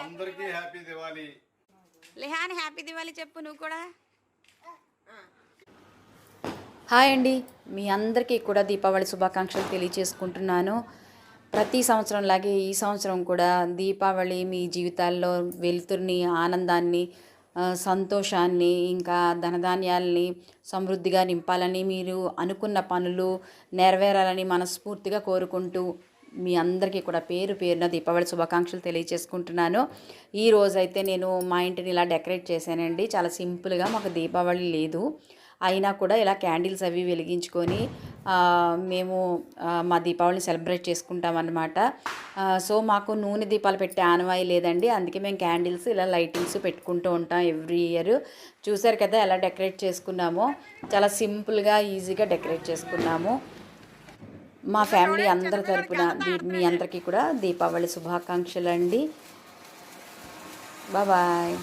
అందరికీ happy Diwali. లిహాన్ happy Diwali చెప్పు నువ్వు కూడా. హాయ్ అండి, మీ అందరికీ కూడా దీపావళి శుభాకాంక్షలు తెలియచేసుకుంటున్నాను. ప్రతి సంవత్సరంలాగే ఈ సంవత్సరం కూడా దీపావళి మీ జీవితాల్లో వెలుతురిని, ఆనందాన్ని, సంతోషాన్ని, ఇంకా ధనధాన్యాలని సమృద్ధిగా నింపాలని, మీరు అనుకున్న పనులు నెరవేరాలని మనస్ఫూర్తిగా కోరుకుంటూ మీ అందరికీ కూడా పేరు పేరున దీపావళి శుభాకాంక్షలు తెలియచేసుకుంటున్నాను. ఈ రోజైతే నేను మా ఇంటిని ఇలా డెకరేట్ చేశానండి. చాలా సింపుల్గా, మాకు దీపావళి లేదు అయినా కూడా ఇలా క్యాండిల్స్ అవి వెలిగించుకొని మేము మా దీపావళిని సెలబ్రేట్ చేసుకుంటామన్నమాట. సో మాకు నూనె దీపాలు పెట్టే ఆనవాయి లేదండి, అందుకే మేము క్యాండిల్స్ ఇలా లైటింగ్స్ పెట్టుకుంటూ ఉంటాం ఎవ్రీ ఇయర్. చూసారు కదా ఎలా డెకరేట్ చేసుకున్నామో, చాలా సింపుల్గా ఈజీగా డెకరేట్ చేసుకున్నాము. మా ఫ్యామిలీ అందరి తరపున మీ అందరికీ కూడా దీపావళి శుభాకాంక్షలు అండి. బాయ్.